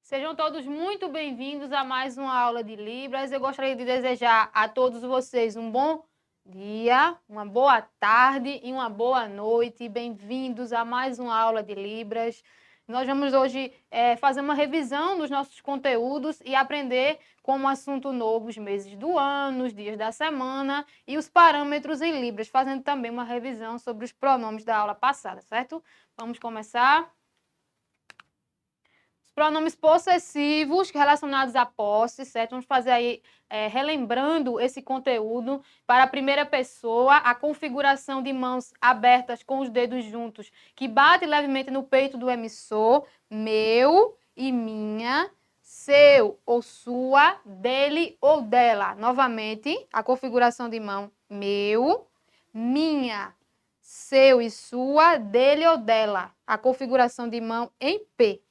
Sejam todos muito bem-vindos a mais uma aula de Libras. Eu gostaria de desejar a todos vocês um bom dia, uma boa tarde e uma boa noite. Bem-vindos a mais uma aula de Libras. Nós vamos hoje fazer uma revisão dos nossos conteúdos e aprender como assunto novo os meses do ano, os dias da semana e os parâmetros em Libras, fazendo também uma revisão sobre os pronomes da aula passada, certo? Vamos começar. Pronomes possessivos relacionados à posse, certo? Vamos fazer aí, relembrando esse conteúdo. Para a primeira pessoa, a configuração de mãos abertas com os dedos juntos, que bate levemente no peito do emissor, meu e minha, seu ou sua, dele ou dela. Novamente, a configuração de mão, meu, minha, seu e sua, dele ou dela. A configuração de mão em P.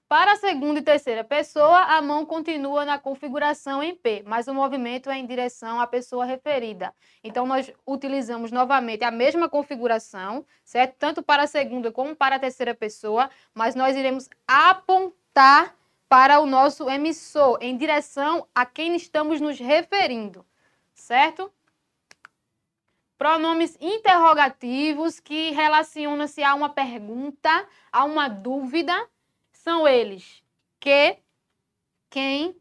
Para a segunda e terceira pessoa, a mão continua na configuração em P, mas o movimento é em direção à pessoa referida. Então, nós utilizamos novamente a mesma configuração, certo? Tanto para a segunda como para a terceira pessoa, mas nós iremos apontar para o nosso emissor, em direção a quem estamos nos referindo, certo? Pronomes interrogativos que relacionam-se a uma pergunta, a uma dúvida. São eles que, quem,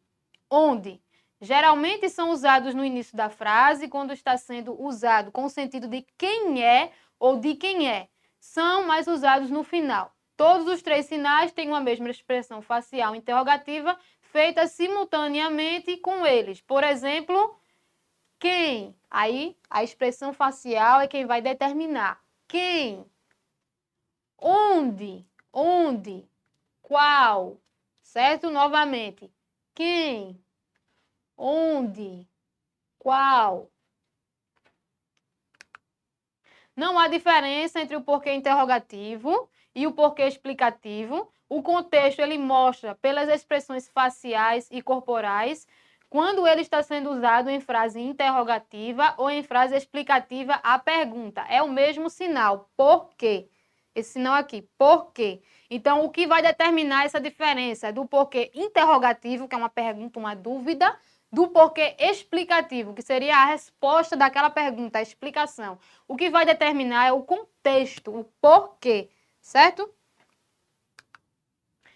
onde. Geralmente são usados no início da frase, quando está sendo usado com o sentido de quem é ou de quem é. São mais usados no final. Todos os três sinais têm uma mesma expressão facial interrogativa feita simultaneamente com eles. Por exemplo, quem? Aí a expressão facial é quem vai determinar. Quem? Onde? Onde? Qual? Certo? Novamente. Quem? Onde? Qual? Não há diferença entre o porquê interrogativo e o porquê explicativo. O contexto ele mostra pelas expressões faciais e corporais quando ele está sendo usado em frase interrogativa ou em frase explicativa à pergunta. É o mesmo sinal. Por quê? Esse sinal aqui. Por quê? Então, o que vai determinar essa diferença do porquê interrogativo, que é uma pergunta, uma dúvida, do porquê explicativo, que seria a resposta daquela pergunta, a explicação. O que vai determinar é o contexto, o porquê, certo?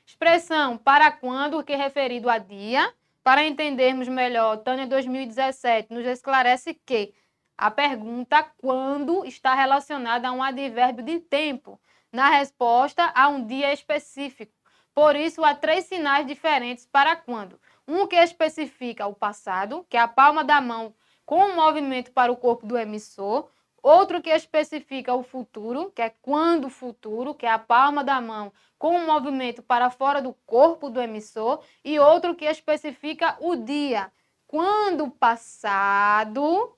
Expressão para quando, que é referido a dia. Para entendermos melhor, Tânia 2017 nos esclarece que a pergunta quando está relacionada a um advérbio de tempo, na resposta a um dia específico. Por isso, há três sinais diferentes para quando. Um que especifica o passado, que é a palma da mão com um movimento para o corpo do emissor. Outro que especifica o futuro, que é quando futuro, que é a palma da mão com um movimento para fora do corpo do emissor. E outro que especifica o dia, quando passado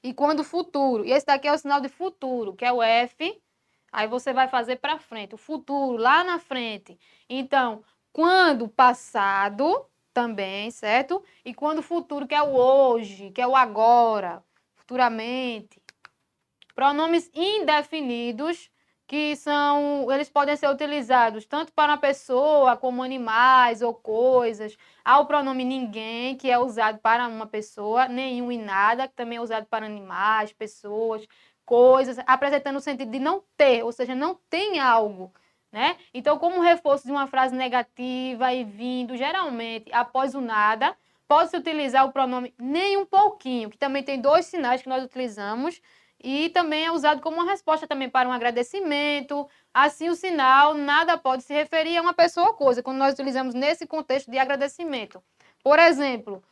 e quando futuro. E esse daqui é o sinal de futuro, que é o F. Aí você vai fazer para frente, o futuro, lá na frente. Então, quando passado, também, certo? E quando futuro, que é o hoje, que é o agora, futuramente. Pronomes indefinidos, que eles podem ser utilizados tanto para uma pessoa, como animais ou coisas. Há o pronome ninguém, que é usado para uma pessoa, nenhum e nada, que também é usado para animais, pessoas, coisas, apresentando o sentido de não ter, ou seja, não tem algo, né? Então, como reforço de uma frase negativa e vindo, geralmente, após o nada, pode-se utilizar o pronome nem um pouquinho, que também tem dois sinais que nós utilizamos, e também é usado como uma resposta também para um agradecimento. Assim, o sinal nada pode se referir a uma pessoa ou coisa, quando nós utilizamos nesse contexto de agradecimento. Por exemplo,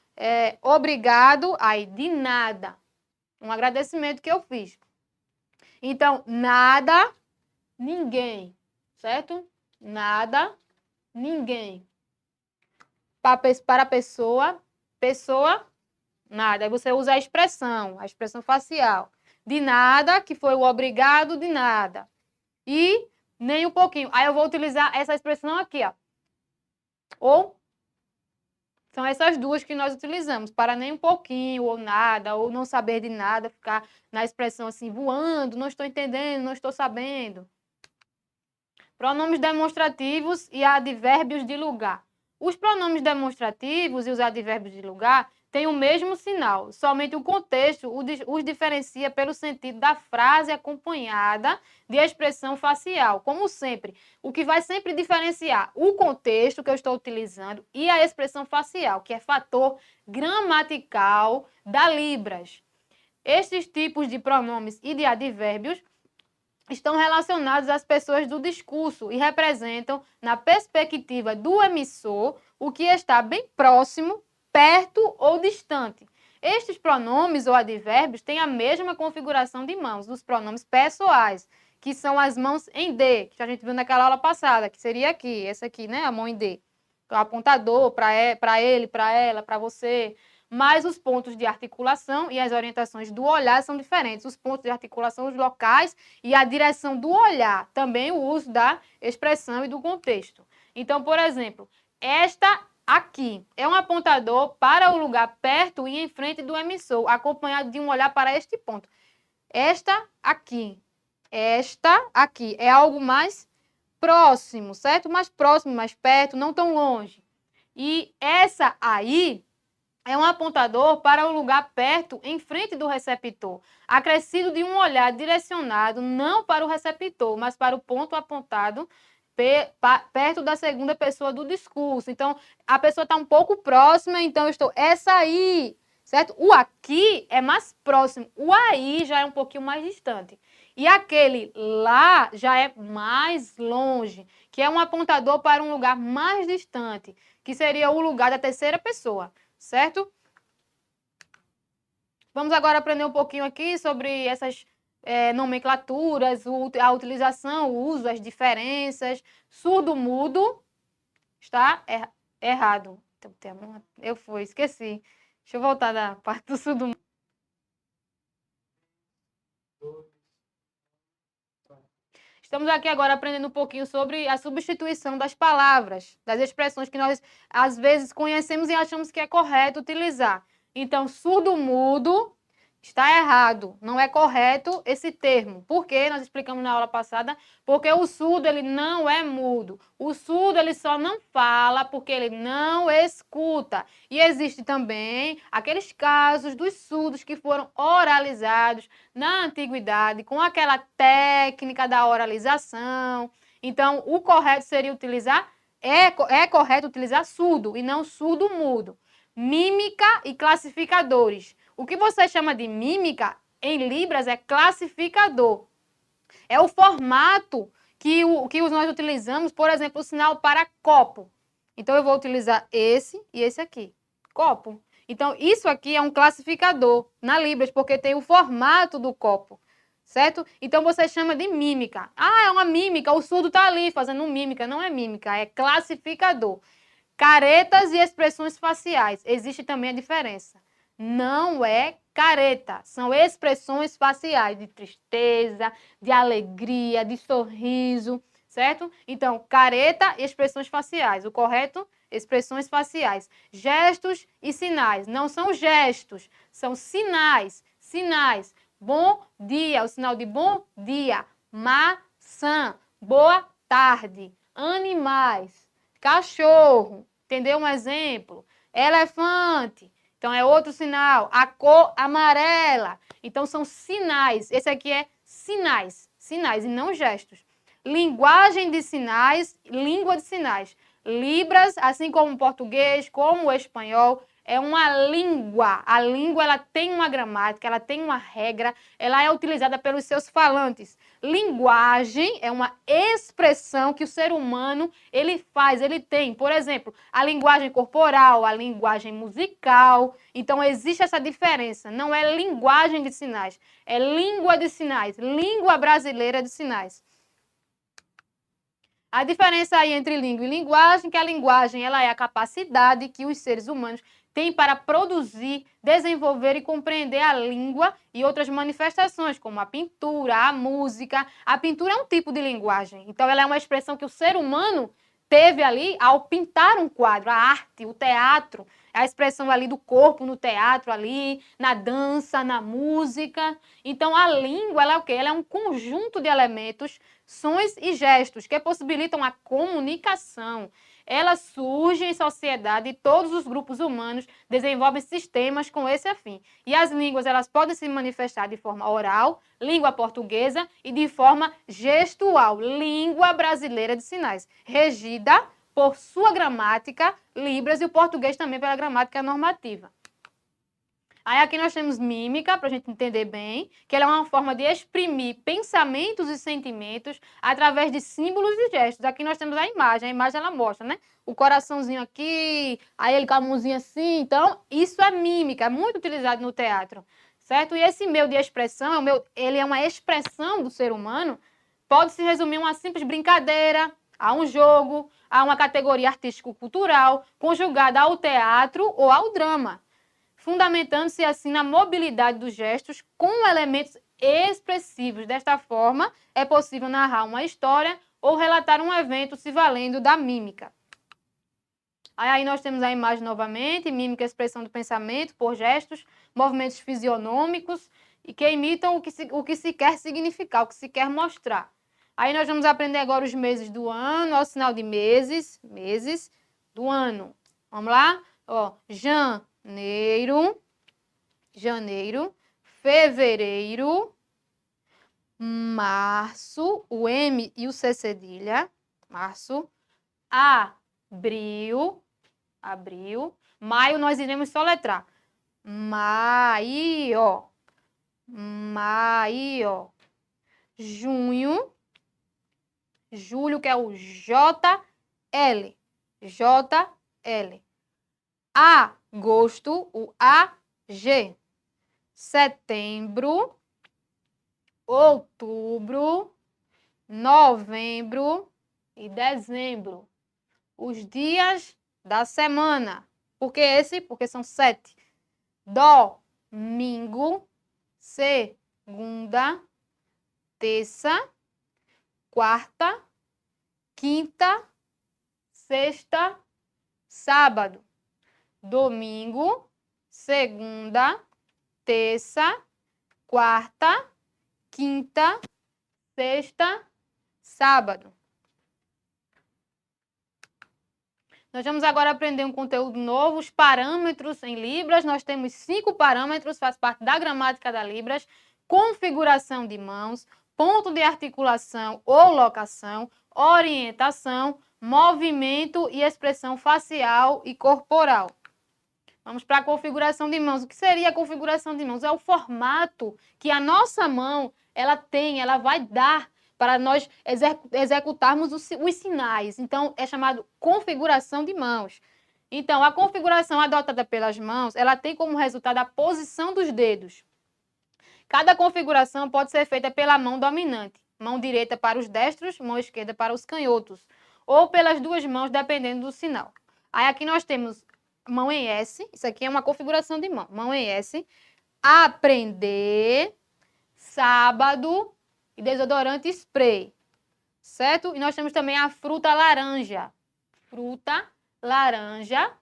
obrigado, aí, de nada. Um agradecimento que eu fiz. Então, nada, ninguém, certo? Nada, ninguém. Para a pessoa, pessoa, nada. Aí você usa a expressão facial. De nada, que foi o obrigado, de nada. E nem um pouquinho. Aí eu vou utilizar essa expressão aqui, ó. Ou são essas duas que nós utilizamos, para nem um pouquinho, ou nada, ou não saber de nada, ficar na expressão assim, voando, não estou entendendo, não estou sabendo. Pronomes demonstrativos e advérbios de lugar. Os pronomes demonstrativos e os advérbios de lugar têm o mesmo sinal, somente o contexto os diferencia pelo sentido da frase acompanhada de expressão facial. Como sempre, o que vai sempre diferenciar o contexto que eu estou utilizando e a expressão facial, que é fator gramatical da Libras. Estes tipos de pronomes e de advérbios estão relacionados às pessoas do discurso e representam, na perspectiva do emissor, o que está bem próximo, perto ou distante. Estes pronomes ou advérbios têm a mesma configuração de mãos dos pronomes pessoais, que são as mãos em D, que a gente viu naquela aula passada, que seria aqui, essa aqui, né? A mão em D. O apontador para ele, para ela, para você. Mas os pontos de articulação e as orientações do olhar são diferentes. Os pontos de articulação, os locais e a direção do olhar. Também o uso da expressão e do contexto. Então, por exemplo, esta aqui é um apontador para o lugar perto e em frente do emissor, acompanhado de um olhar para este ponto. Esta aqui é algo mais próximo, certo? Mais próximo, mais perto, não tão longe. E essa aí é um apontador para o lugar perto, em frente do receptor, acrescido de um olhar direcionado não para o receptor, mas para o ponto apontado perto da segunda pessoa do discurso. Então, a pessoa está um pouco próxima, então eu estou essa aí, certo? O aqui é mais próximo, o aí já é um pouquinho mais distante. E aquele lá já é mais longe, que é um apontador para um lugar mais distante, que seria o lugar da terceira pessoa. Certo? Vamos agora aprender um pouquinho aqui sobre essas nomenclaturas, a utilização, o uso, as diferenças. Surdo-mudo está errado. Esqueci. Deixa eu voltar da parte do surdo-mudo. Estamos aqui agora aprendendo um pouquinho sobre a substituição das palavras, das expressões que nós, às vezes, conhecemos e achamos que é correto utilizar. Então, surdo-mudo está errado, não é correto esse termo. Por quê? Nós explicamos na aula passada, porque o surdo ele não é mudo. O surdo ele só não fala porque ele não escuta. E existe também aqueles casos dos surdos que foram oralizados na antiguidade com aquela técnica da oralização. Então, o correto seria utilizar, é correto utilizar surdo e não surdo-mudo. Mímica e classificadores. O que você chama de mímica, em Libras, é classificador. É o formato que nós utilizamos, por exemplo, o sinal para copo. Então, eu vou utilizar esse e esse aqui. Copo. Então, isso aqui é um classificador na Libras, porque tem o formato do copo. Certo? Então, você chama de mímica. Ah, é uma mímica, o surdo está ali fazendo mímica. Não é mímica, é classificador. Caretas e expressões faciais. Existe também a diferença. Não é careta, são expressões faciais de tristeza, de alegria, de sorriso, certo? Então, careta e expressões faciais. O correto, expressões faciais. Gestos e sinais. Não são gestos, são sinais. Sinais. Bom dia, o sinal de bom dia. Maçã, boa tarde. Animais, cachorro, entendeu um exemplo? Elefante. Então, é outro sinal. A cor amarela. Então, são sinais. Esse aqui é sinais. Sinais e não gestos. Linguagem de sinais, língua de sinais. Libras, assim como o português, como o espanhol, é uma língua. A língua ela tem uma gramática, ela tem uma regra, ela é utilizada pelos seus falantes. Linguagem é uma expressão que o ser humano ele faz, ele tem. Por exemplo, a linguagem corporal, a linguagem musical. Então, existe essa diferença. Não é linguagem de sinais, é língua de sinais, língua brasileira de sinais. A diferença aí entre língua e linguagem, que a linguagem ela é a capacidade que os seres humanos têm para produzir, desenvolver e compreender a língua e outras manifestações, como a pintura, a música. A pintura é um tipo de linguagem, então ela é uma expressão que o ser humano teve ali ao pintar um quadro, a arte, o teatro. a expressão ali do corpo no teatro ali, na dança, na música. Então, a língua, ela é o quê? Ela é um conjunto de elementos, sons e gestos que possibilitam a comunicação. Ela surge em sociedade e todos os grupos humanos desenvolvem sistemas com esse fim. E as línguas, elas podem se manifestar de forma oral, língua portuguesa, e de forma gestual, língua brasileira de sinais, regida por sua gramática, Libras, e o português também pela gramática normativa. Aí aqui nós temos mímica, para a gente entender bem, que ela é uma forma de exprimir pensamentos e sentimentos através de símbolos e gestos. Aqui nós temos a imagem ela mostra, né? O coraçãozinho aqui, aí ele com a mãozinha assim. Então, isso é mímica, é muito utilizado no teatro, certo? E esse meio de expressão, ele é uma expressão do ser humano, pode se resumir a uma simples brincadeira, a um jogo, a uma categoria artístico-cultural, conjugada ao teatro ou ao drama, fundamentando-se assim na mobilidade dos gestos com elementos expressivos. Desta forma, é possível narrar uma história ou relatar um evento se valendo da mímica. Aí nós temos a imagem novamente, mímica, expressão do pensamento por gestos, movimentos fisionômicos e que imitam o que se quer significar, o que se quer mostrar. Aí nós vamos aprender agora os meses do ano, ao sinal de meses do ano. Vamos lá? Ó, janeiro, fevereiro, março, o M e o C cedilha, março, abril, maio nós iremos soletrar, maio, junho, julho, que é o JL, agosto, o AG, setembro, outubro, novembro e dezembro. Os dias da semana. Por que esse? Porque são 7. Domingo, segunda, terça, quarta, quinta, sexta, sábado. Domingo, segunda, terça, quarta, quinta, sexta, sábado. Nós vamos agora aprender um conteúdo novo, os parâmetros em Libras. Nós temos 5 parâmetros, faz parte da gramática da Libras. Configuração de mãos, ponto de articulação ou locação, orientação, movimento e expressão facial e corporal. Vamos para a configuração de mãos. O que seria a configuração de mãos? É o formato que a nossa mão ela vai dar para nós executarmos os sinais. Então, é chamado configuração de mãos. Então, a configuração adotada pelas mãos, ela tem como resultado a posição dos dedos. Cada configuração pode ser feita pela mão dominante, mão direita para os destros, mão esquerda para os canhotos, ou pelas duas mãos, dependendo do sinal. Aí aqui nós temos mão em S, isso aqui é uma configuração de mão. Mão em S, aprender, sábado e desodorante spray, certo? E nós temos também a fruta laranja. Fruta, laranja,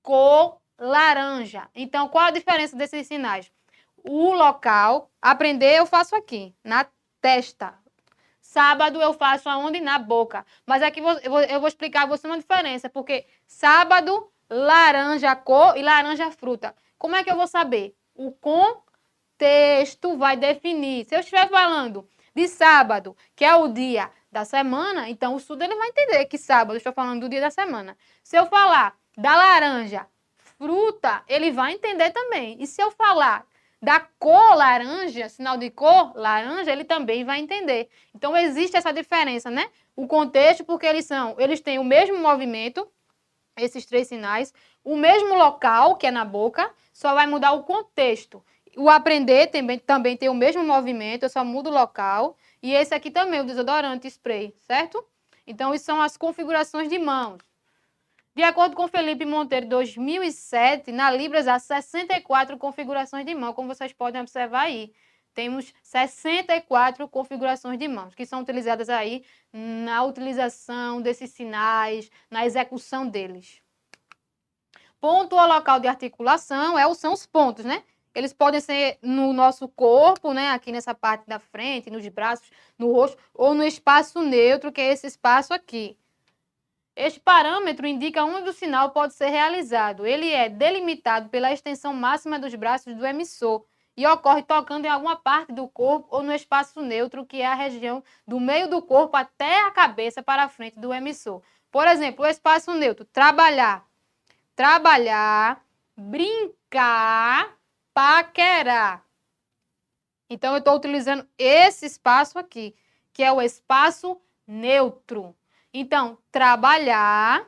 cor laranja. Então, qual a diferença desses sinais? O local, aprender eu faço aqui, na testa. Sábado eu faço aonde? Na boca. Mas aqui eu vou explicar a você uma diferença, porque sábado, laranja cor e laranja fruta. Como é que eu vou saber? O contexto vai definir. Se eu estiver falando de sábado, que é o dia da semana, então o surdo ele vai entender que sábado eu estou falando do dia da semana. Se eu falar da laranja fruta, ele vai entender também. E se eu falar da cor laranja, sinal de cor laranja, ele também vai entender. Então existe essa diferença, né? O contexto, porque eles têm o mesmo movimento, esses 3 sinais, o mesmo local, que é na boca, só vai mudar o contexto. O aprender também tem o mesmo movimento, eu só mudo o local. E esse aqui também, o desodorante spray, certo? Então, isso são as configurações de mãos. De acordo com Felipe Monteiro, 2007, na Libras há 64 configurações de mão, como vocês podem observar aí. Temos 64 configurações de mãos, que são utilizadas aí na utilização desses sinais, na execução deles. Ponto ou local de articulação são os pontos, né? Eles podem ser no nosso corpo, né? Aqui nessa parte da frente, nos braços, no rosto, ou no espaço neutro, que é esse espaço aqui. Este parâmetro indica onde o sinal pode ser realizado. Ele é delimitado pela extensão máxima dos braços do emissor e ocorre tocando em alguma parte do corpo ou no espaço neutro, que é a região do meio do corpo até a cabeça para a frente do emissor. Por exemplo, o espaço neutro, trabalhar, brincar, paquerar. Então, eu estou utilizando esse espaço aqui, que é o espaço neutro. Então, trabalhar,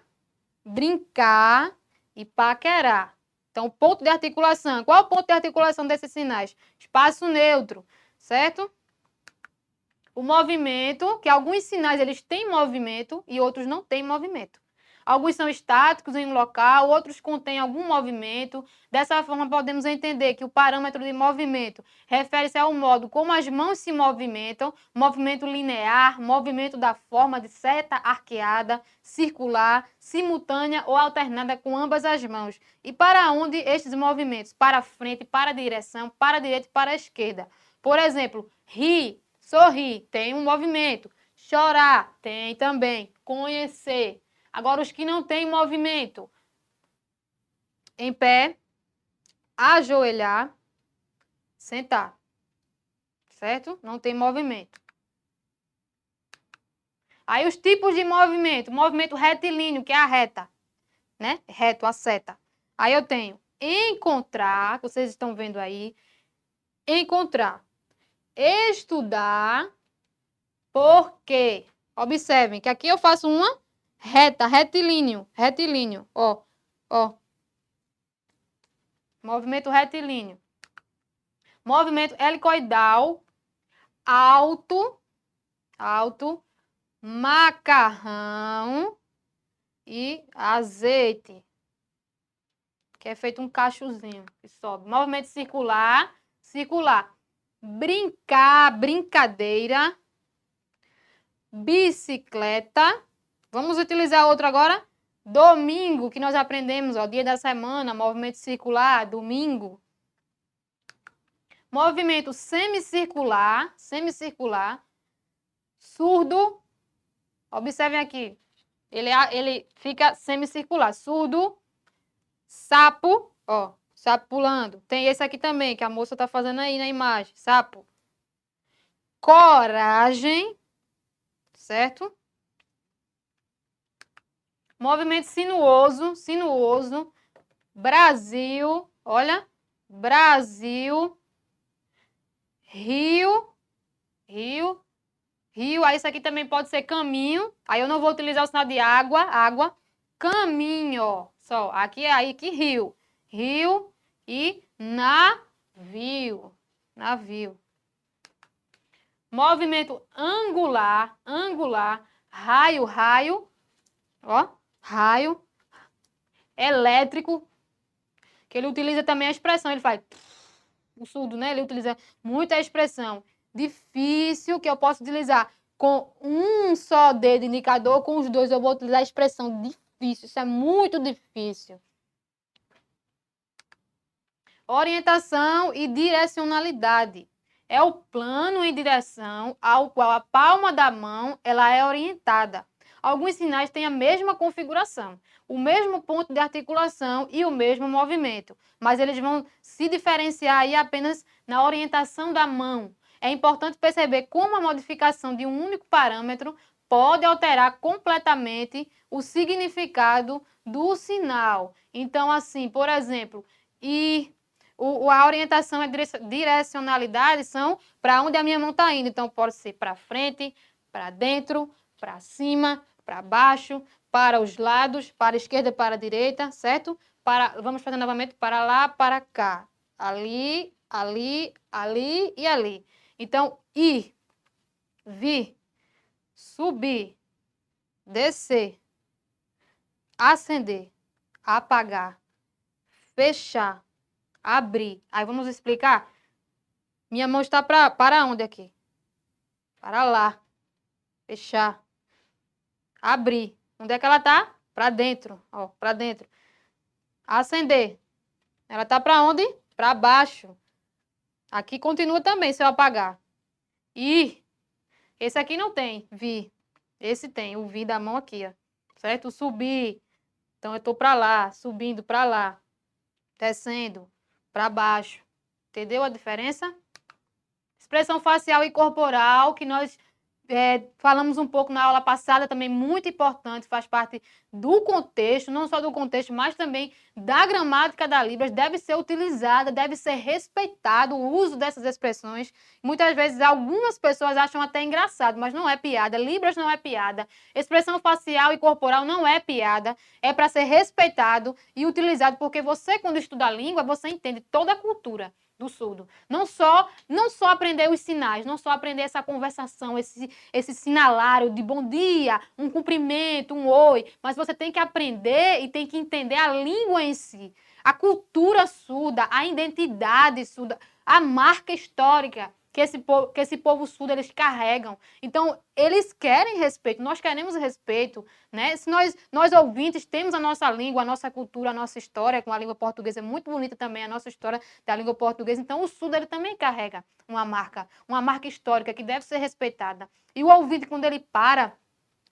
brincar e paquerar. Então, ponto de articulação. Qual é o ponto de articulação desses sinais? Espaço neutro, certo? O movimento, que alguns sinais eles têm movimento e outros não têm movimento. Alguns são estáticos em um local, outros contêm algum movimento. Dessa forma, podemos entender que o parâmetro de movimento refere-se ao modo como as mãos se movimentam, movimento linear, movimento da forma de seta arqueada, circular, simultânea ou alternada com ambas as mãos. E para onde estes movimentos? Para a frente, para a direção, para a direita e para a esquerda. Por exemplo, rir, sorrir, tem um movimento. Chorar, tem também. Conhecer. Agora, os que não têm movimento, em pé, ajoelhar, sentar, certo? Não tem movimento. Aí, os tipos de movimento retilíneo, que é a reta, né? Reto, a seta. Aí, eu tenho encontrar, que vocês estão vendo aí, encontrar, estudar, porque, observem que aqui eu faço uma reta, retilíneo, ó. Movimento retilíneo. Movimento helicoidal, alto, macarrão e azeite, que é feito um cachozinho que sobe. Movimento circular, brincar, brincadeira, bicicleta. Vamos utilizar outro agora? Domingo, que nós aprendemos, ó, dia da semana, movimento circular, domingo. Movimento semicircular, surdo. Observem aqui, ele fica semicircular. Surdo, sapo, ó, sapo pulando. Tem esse aqui também, que a moça tá fazendo aí na imagem, sapo. Coragem, certo? Movimento sinuoso, Brasil, olha, Brasil, rio, aí isso aqui também pode ser caminho, aí eu não vou utilizar o sinal de água, caminho, só, aqui é aí que rio e navio. Movimento angular, raio, ó, raio, elétrico, que ele utiliza também a expressão, ele faz, o surdo, né, ele utiliza muita expressão. Difícil, que eu posso utilizar com um só dedo indicador, com os dois eu vou utilizar a expressão difícil, isso é muito difícil. Orientação e direcionalidade. É o plano em direção ao qual a palma da mão ela é orientada. Alguns sinais têm a mesma configuração, o mesmo ponto de articulação e o mesmo movimento, mas eles vão se diferenciar aí apenas na orientação da mão. É importante perceber como a modificação de um único parâmetro pode alterar completamente o significado do sinal. Então, assim, por exemplo, a orientação e a direcionalidade são para onde a minha mão está indo. Então, pode ser para frente, para dentro, para cima, para baixo, para os lados, para a esquerda e para a direita, certo? Vamos fazer novamente para lá, para cá. Ali e ali. Então, ir, vir, subir, descer, acender, apagar, fechar, abrir. Aí vamos explicar? Minha mão está para onde aqui? Para lá. Fechar. Abrir. Onde é que ela está? Para dentro. Ó, para dentro. Acender. Ela tá para onde? Para baixo. Aqui continua também, se eu apagar. Ir. Esse aqui não tem, vir. Esse tem, o vir da mão aqui, ó. Certo? Subir. Então, eu tô para lá, subindo para lá. Descendo para baixo. Entendeu a diferença? Expressão facial e corporal, que nós falamos um pouco na aula passada, também muito importante, faz parte do contexto, não só do contexto, mas também da gramática da Libras, deve ser utilizada, deve ser respeitado o uso dessas expressões. Muitas vezes algumas pessoas acham até engraçado, mas não é piada. Libras não é piada. Expressão facial e corporal não é piada, é para ser respeitado e utilizado, porque você, quando estuda a língua, você entende toda a cultura do surdo. Não só aprender os sinais, não só aprender essa conversação, esse sinalário de bom dia, um cumprimento, um oi, mas você tem que aprender e tem que entender a língua em si, a cultura surda, a identidade surda, a marca histórica que esse povo surdo eles carregam. Então, eles querem respeito, nós queremos respeito, né? Se nós ouvintes temos a nossa língua, a nossa cultura, a nossa história, com a língua portuguesa é muito bonita também, a nossa história da língua portuguesa, então o surdo ele também carrega uma marca histórica que deve ser respeitada. E o ouvinte, quando ele para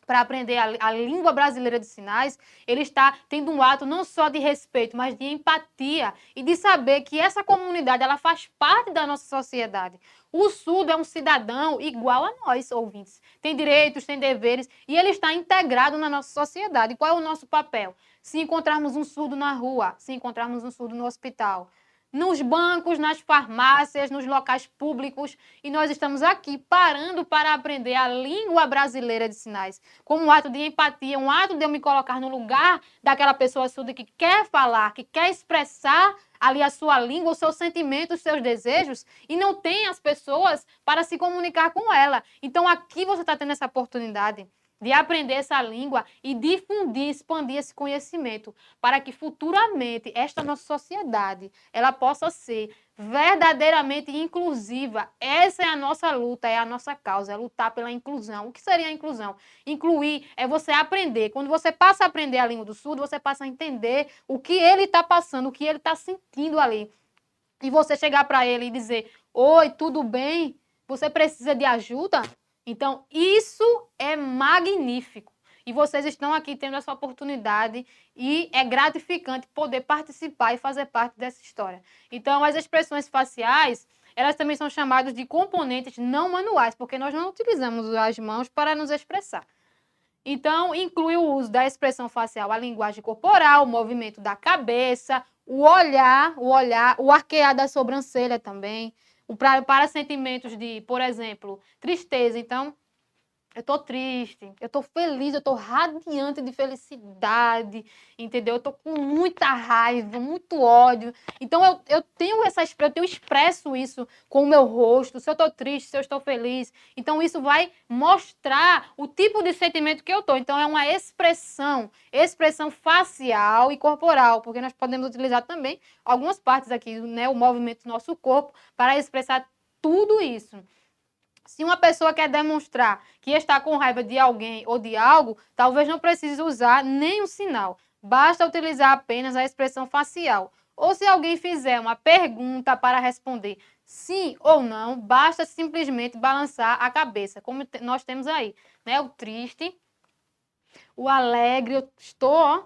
aprender a língua brasileira de sinais, ele está tendo um ato não só de respeito, mas de empatia e de saber que essa comunidade ela faz parte da nossa sociedade. O surdo é um cidadão igual a nós, ouvintes. Tem direitos, tem deveres e ele está integrado na nossa sociedade. Qual é o nosso papel? Se encontrarmos um surdo na rua, se encontrarmos um surdo no hospital, nos bancos, nas farmácias, nos locais públicos, e nós estamos aqui parando para aprender a língua brasileira de sinais, como um ato de empatia, um ato de eu me colocar no lugar daquela pessoa surda que quer falar, que quer expressar ali a sua língua, os seus sentimentos, os seus desejos, e não tem as pessoas para se comunicar com ela. Então aqui você está tendo essa oportunidade de aprender essa língua e difundir, expandir esse conhecimento, para que futuramente esta nossa sociedade ela possa ser verdadeiramente inclusiva. Essa é a nossa luta, é a nossa causa, é lutar pela inclusão. O que seria a inclusão? Incluir é você aprender. Quando você passa a aprender a língua do surdo, você passa a entender o que ele está passando, o que ele está sentindo ali. E você chegar para ele e dizer: oi, tudo bem? Você precisa de ajuda? Então, isso é magnífico. E vocês estão aqui tendo essa oportunidade e é gratificante poder participar e fazer parte dessa história. Então, as expressões faciais, elas também são chamadas de componentes não manuais, porque nós não utilizamos as mãos para nos expressar. Então, inclui o uso da expressão facial, a linguagem corporal, o movimento da cabeça, o olhar, o arquear da sobrancelha também, para sentimentos de, por exemplo, tristeza. Então, eu estou triste, eu estou feliz, eu estou radiante de felicidade, entendeu? Eu estou com muita raiva, muito ódio. Então, eu expresso isso com o meu rosto, se eu estou triste, se eu estou feliz. Então, isso vai mostrar o tipo de sentimento que eu estou. Então, é uma expressão facial e corporal, porque nós podemos utilizar também algumas partes aqui, né? O movimento do nosso corpo para expressar tudo isso. Se uma pessoa quer demonstrar que está com raiva de alguém ou de algo, talvez não precise usar nenhum sinal. Basta utilizar apenas a expressão facial. Ou se alguém fizer uma pergunta para responder sim ou não, basta simplesmente balançar a cabeça, como nós temos aí, né? O triste, o alegre, eu estou, ó,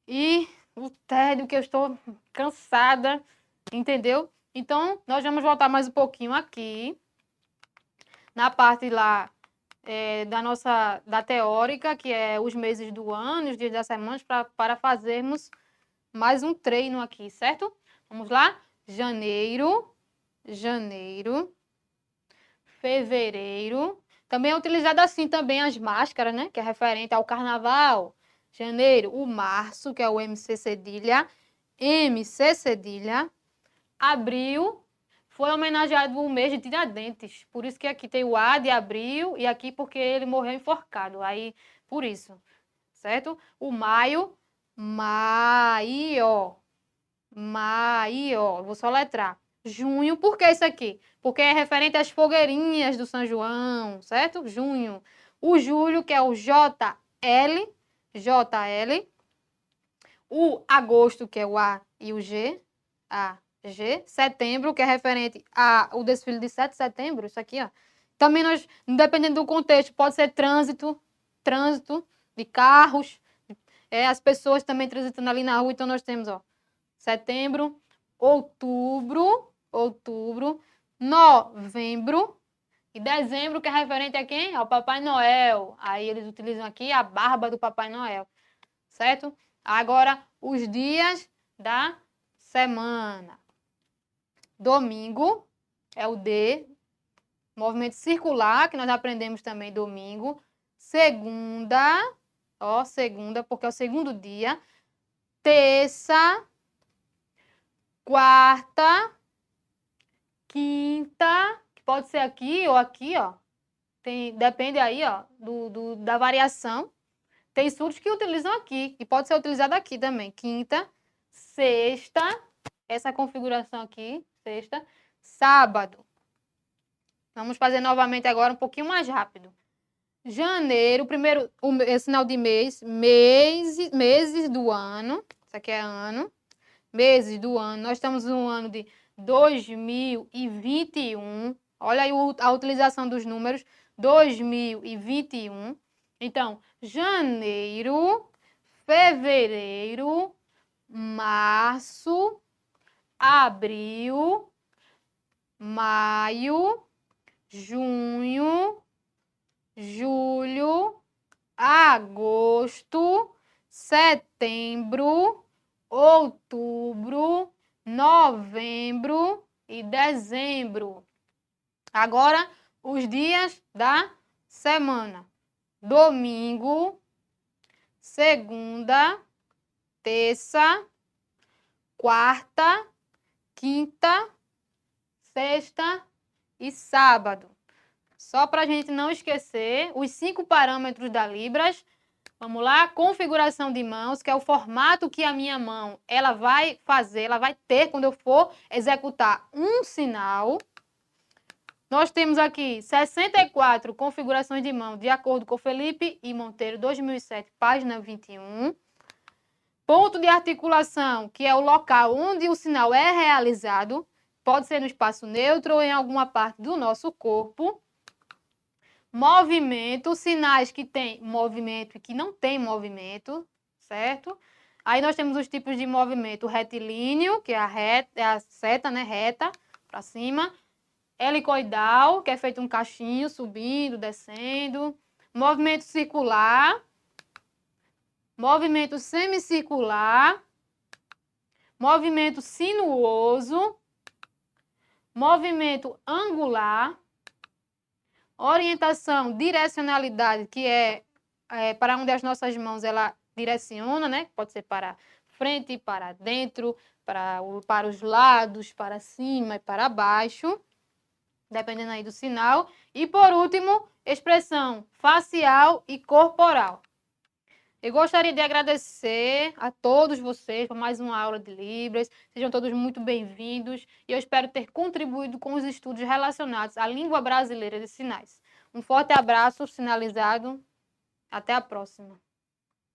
e o tédio, que eu estou cansada, entendeu? Então, nós vamos voltar mais um pouquinho aqui na parte lá da teórica, que é os meses do ano, os dias das semanas, para fazermos mais um treino aqui, certo? Vamos lá? Janeiro, fevereiro. Também é utilizado assim também as máscaras, né? Que é referente ao carnaval. Janeiro, o março, que é o MC cedilha. MC cedilha. Abril, foi homenageado o mês de Tiradentes. Por isso que aqui tem o A de abril e aqui porque ele morreu enforcado. Aí, por isso, certo? O maio, maio. Vou soletrar. Junho, por que isso aqui? Porque é referente às fogueirinhas do São João, certo? Junho. O julho, que é o JL. O agosto, que é o A e o G, A, G. Setembro, que é referente ao desfile de 7 de setembro, isso aqui, ó. Também nós, dependendo do contexto, pode ser trânsito de carros, as pessoas também transitando ali na rua, então nós temos, ó, setembro, outubro, novembro e dezembro, que é referente a quem? Ao Papai Noel. Aí eles utilizam aqui a barba do Papai Noel, certo? Agora, os dias da semana. Domingo é o D, movimento circular, que nós aprendemos também domingo. Segunda, ó, segunda, porque é o segundo dia. Terça, quarta, quinta, que pode ser aqui ou aqui, ó. Depende aí, ó, da variação. Tem estudos que utilizam aqui, e pode ser utilizado aqui também. Quinta, sexta, essa configuração aqui, sexta, sábado. Vamos fazer novamente agora um pouquinho mais rápido. Janeiro, primeiro, esse sinal de mês, meses do ano. Isso aqui é ano. Meses do ano. Nós estamos no ano de 2021. Olha aí a utilização dos números. 2021. Então, janeiro, fevereiro, março, abril, maio, junho, julho, agosto, setembro, outubro, novembro e dezembro. Agora, os dias da semana. Domingo, segunda, terça, quarta, quinta, sexta e sábado. Só para a gente não esquecer, os 5 parâmetros da Libras. Vamos lá, configuração de mãos, que é o formato que a minha mão ela vai fazer, ela vai ter quando eu for executar um sinal. Nós temos aqui 64 configurações de mão, de acordo com Felipe e Monteiro, 2007, página 21. Ponto de articulação, que é o local onde o sinal é realizado, pode ser no espaço neutro ou em alguma parte do nosso corpo. Movimento, sinais que tem movimento e que não tem movimento, certo? Aí nós temos os tipos de movimento retilíneo, que é a seta, né, reta, para cima. Helicoidal, que é feito um cachinho, subindo, descendo. Movimento circular. Movimento semicircular. Movimento sinuoso. Movimento angular. Orientação, direcionalidade, que é para onde as nossas mãos ela direciona, né? Pode ser para frente, para dentro, para os lados, para cima e para baixo, dependendo aí do sinal. E por último, expressão facial e corporal. Eu gostaria de agradecer a todos vocês por mais uma aula de Libras. Sejam todos muito bem-vindos e eu espero ter contribuído com os estudos relacionados à língua brasileira de sinais. Um forte abraço sinalizado. Até a próxima.